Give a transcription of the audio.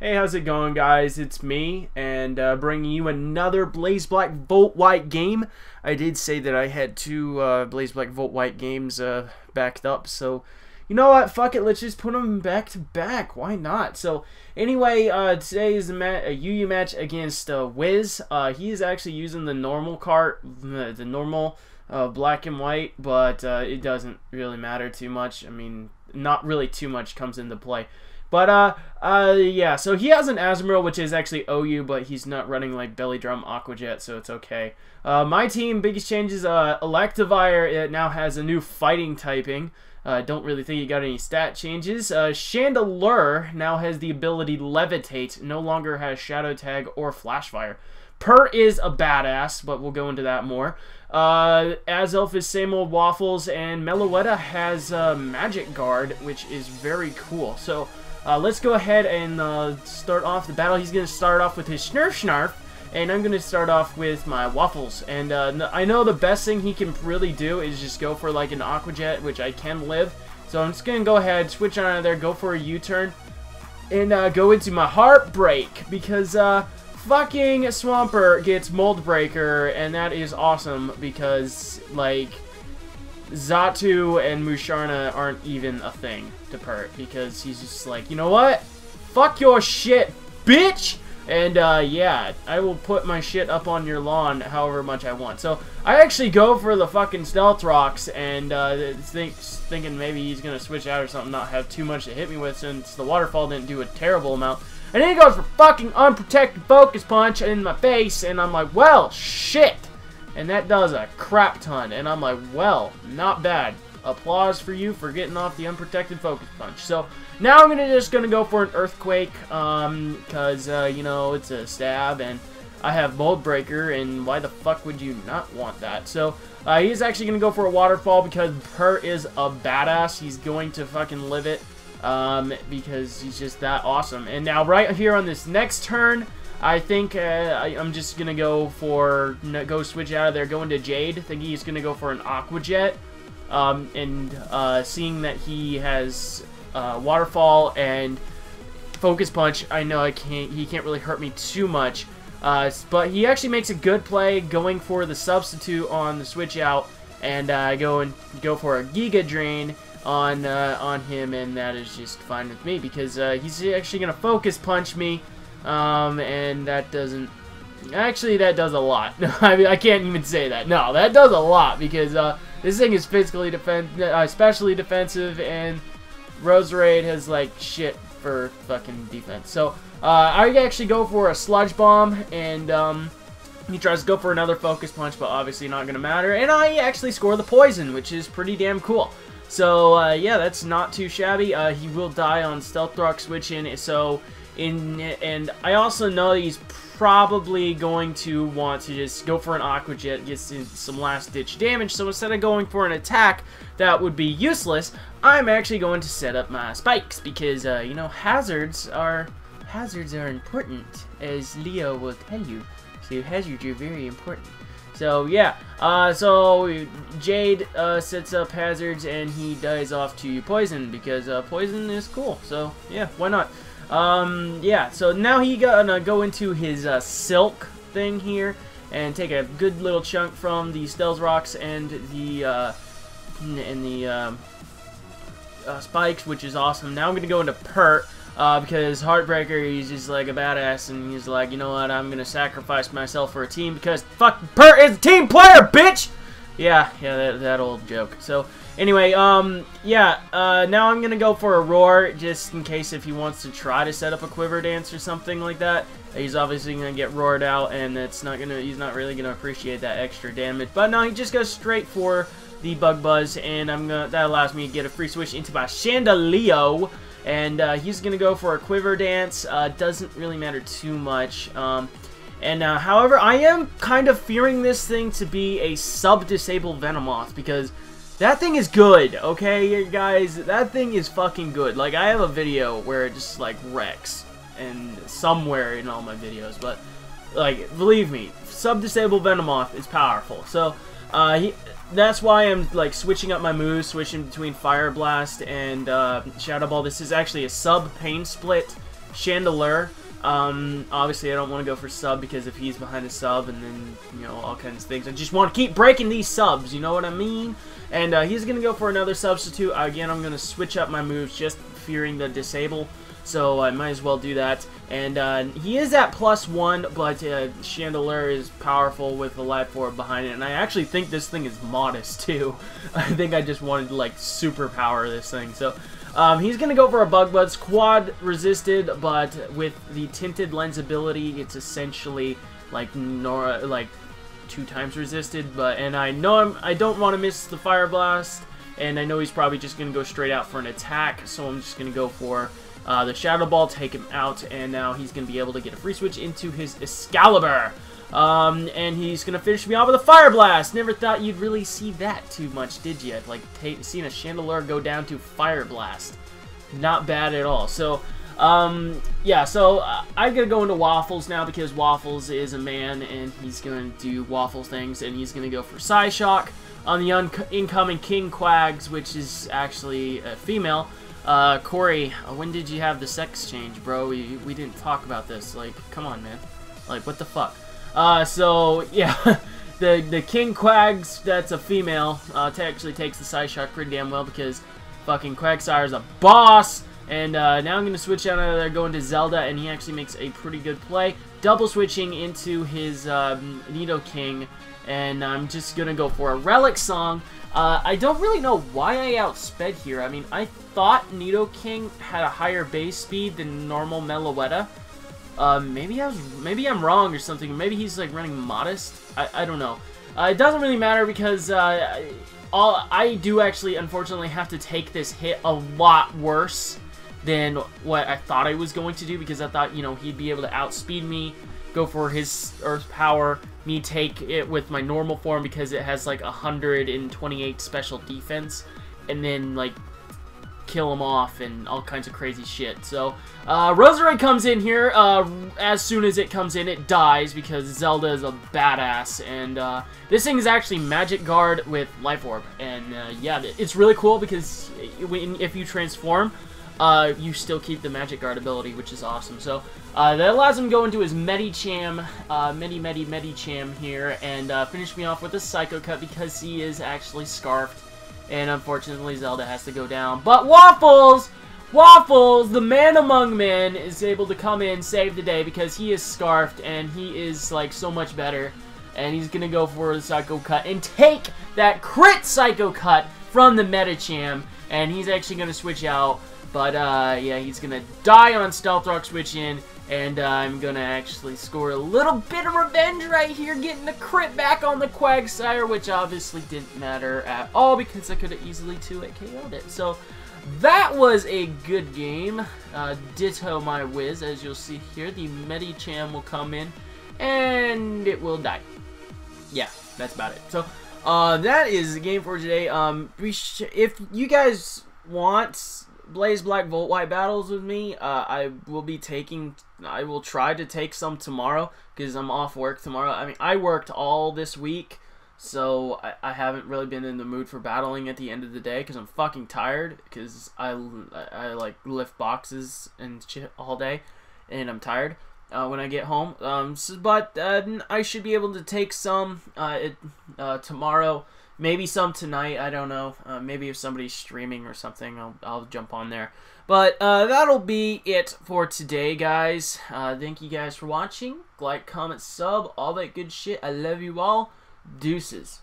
Hey, how's it going, guys? It's me, and bringing you another Blaze Black Volt White game. I did say that I had two Blaze Black Volt White games backed up, so you know what? Fuck it, let's just put them back to back. Why not? So anyway, today is a UU match against Wiz. He is actually using the normal cart, the normal black and white, but it doesn't really matter too much. I mean, not really too much comes into play. But, yeah, so he has an Azumarill, which is actually OU, but he's not running, like, Belly Drum Aquajet, so it's okay. My team, biggest changes, Electivire, it now has a new fighting typing. Don't really think he got any stat changes. Chandelure now has the ability Levitate, no longer has Shadow Tag or Flash Fire. Pert is a badass, but we'll go into that more. Azelf is same old waffles, and Meloetta has Magic Guard, which is very cool. So, let's go ahead and start off the battle. He's going to start off with his Snarf, and I'm going to start off with my Waffles. And I know the best thing he can really do is just go for like an Aqua Jet, which I can live. So I'm just going to go ahead, switch on out of there, go for a U-turn, and go into my Heartbreak, because fucking Swampert gets Mold Breaker, and that is awesome, because, like, Xatu and Musharna aren't even a thing to Pert, because he's just like, you know what? Fuck your shit, bitch! And, yeah, I will put my shit up on your lawn however much I want. So, I actually go for the fucking Stealth Rocks, and, thinking maybe he's gonna switch out or something, not have too much to hit me with, since the Waterfall didn't do a terrible amount. And then he goes for fucking Unprotected Focus Punch in my face, and I'm like, well, shit! And that does a crap ton, and I'm like, well, not bad. Applause for you for getting off the Unprotected Focus Punch. So, now I'm just gonna go for an Earthquake, because, you know, it's a stab, and I have Mold Breaker, and why the fuck would you not want that? So, he's actually gonna go for a Waterfall, because Pert is a badass. He's going to fucking live it, because he's just that awesome. And now, right here on this next turn, I think I'm just gonna go switch out of there, go into Jade. Thinking he's gonna go for an Aqua Jet, and seeing that he has Waterfall and Focus Punch, I know he can't really hurt me too much. But he actually makes a good play, going for the substitute on the switch out, and go for a Giga Drain on him, and that is just fine with me, because he's actually gonna Focus Punch me. And that doesn't... Actually, that does a lot. I mean, I can't even say that. No, that does a lot, because, this thing is physically especially defensive, and Roserade has, like, shit for fucking defense. So, I actually go for a Sludge Bomb, and, he tries to go for another Focus Punch, but obviously not gonna matter, and I actually score the Poison, which is pretty damn cool. So, yeah, that's not too shabby. He will die on Stealth Rock switch in, so... And I also know that he's probably going to want to just go for an Aqua Jet, get some last-ditch damage, so instead of going for an attack that would be useless, I'm actually going to set up my spikes, because, you know, hazards are important, as Leo will tell you. So hazards are very important. So, yeah, so Jade sets up hazards, and he dies off to Poison, because Poison is cool, so, yeah, why not? Yeah, so now he gonna go into his Silk thing here and take a good little chunk from the Stealth Rocks and the spikes, which is awesome. Now I'm gonna go into Pert, because Heartbreaker, he's just like a badass, and he's like, you know what, I'm gonna sacrifice myself for a team, because fuck, Pert is a team player, bitch! Yeah, that old joke. So, anyway, yeah, now I'm gonna go for a Roar, just in case if he wants to try to set up a Quiver Dance or something like that. He's obviously gonna get roared out, and he's not really gonna appreciate that extra damage. But no, he just goes straight for the Bug Buzz, and that allows me to get a free switch into my Chandelure, and he's gonna go for a Quiver Dance. Doesn't really matter too much. However, I am kind of fearing this thing to be a sub-disabled Venomoth, because that thing is good, okay, guys? That thing is fucking good. Like, I have a video where it just, like, wrecks, and somewhere in all my videos, but, like, believe me, sub-disabled Venomoth is powerful. So, that's why I'm, like, switching up my moves, switching between Fire Blast and Shadow Ball. This is actually a sub-Pain Split, Chandelier. Obviously I don't want to go for sub because if he's behind a sub and then, you know, all kinds of things. I just want to keep breaking these subs, you know what I mean? And he's going to go for another substitute. Again, I'm going to switch up my moves just fearing the disable. So I might as well do that. And he is at +1, but Chandelier is powerful with the life orb behind it. And I actually think this thing is modest too. I think I just wanted to like superpower this thing. So he's going to go for a Bug Buds. Quad resisted, but with the tinted lens ability, it's essentially like 2 times resisted. And I know I don't want to miss the Fire Blast, and I know he's probably just going to go straight out for an attack, so I'm just going to go for the Shadow Ball, take him out, and now he's going to be able to get a free switch into his Excalibur. And he's going to finish me off with a Fire Blast. Never thought you'd really see that too much, did you? Like, seeing a Chandelier go down to Fire Blast. Not bad at all. So, yeah, so I'm going to go into Waffles now because Waffles is a man, and he's going to do Waffles things, and he's going to go for Psyshock on the incoming King Quags, which is actually a female. Corey, when did you have the sex change, bro? We didn't talk about this. Like, come on, man. Like, what the fuck? So, yeah, the King Quags, that's a female, actually takes the Psyshock pretty damn well because fucking Quagsire's a boss. And now I'm going to switch out of there, go into Zelda, and he actually makes a pretty good play. Double switching into his Nidoking, and I'm just going to go for a Relic Song. I don't really know why I outsped here. I mean, I thought Nidoking had a higher base speed than normal Meloetta. Maybe I'm wrong or something. Maybe he's like running modest. I don't know. It doesn't really matter because I do actually unfortunately have to take this hit a lot worse than what I thought I was going to do, because I thought, you know, he'd be able to outspeed me, go for his Earth Power, me take it with my normal form because it has like 128 special defense, and then like kill him off and all kinds of crazy shit. So Roserade comes in here. As soon as it comes in, it dies because Zelda is a badass, and this thing is actually Magic Guard with Life Orb, and yeah, it's really cool because if you transform, you still keep the Magic Guard ability, which is awesome. So that allows him to go into his Medicham, Medicham here, and finish me off with a Psycho Cut because he is actually scarfed. And unfortunately, Zelda has to go down. But Waffles, the man among men, is able to come in, save the day, because he is scarfed, and he is, like, so much better. And he's going to go for the Psycho Cut and take that crit Psycho Cut from the Medicham. And he's actually going to switch out. But, yeah, he's going to die on Stealth Rock switch in. And I'm going to actually score a little bit of revenge right here, getting the crit back on the Quagsire, which obviously didn't matter at all because I could have easily 2-hit KO'd it. So that was a good game. Ditto my whiz, as you'll see here. The Medicham will come in, and it will die. Yeah, that's about it. So that is the game for today. If you guys want Blaze Black Volt White battles with me, I will try to take some tomorrow because I'm off work tomorrow. I mean, I worked all this week, so I haven't really been in the mood for battling at the end of the day because I'm fucking tired because I like lift boxes and shit all day, and I'm tired when I get home. But I should be able to take some tomorrow. Maybe some tonight, I don't know. Maybe if somebody's streaming or something, I'll jump on there. But that'll be it for today, guys. Thank you guys for watching. Like, comment, sub, all that good shit. I love you all. Deuces.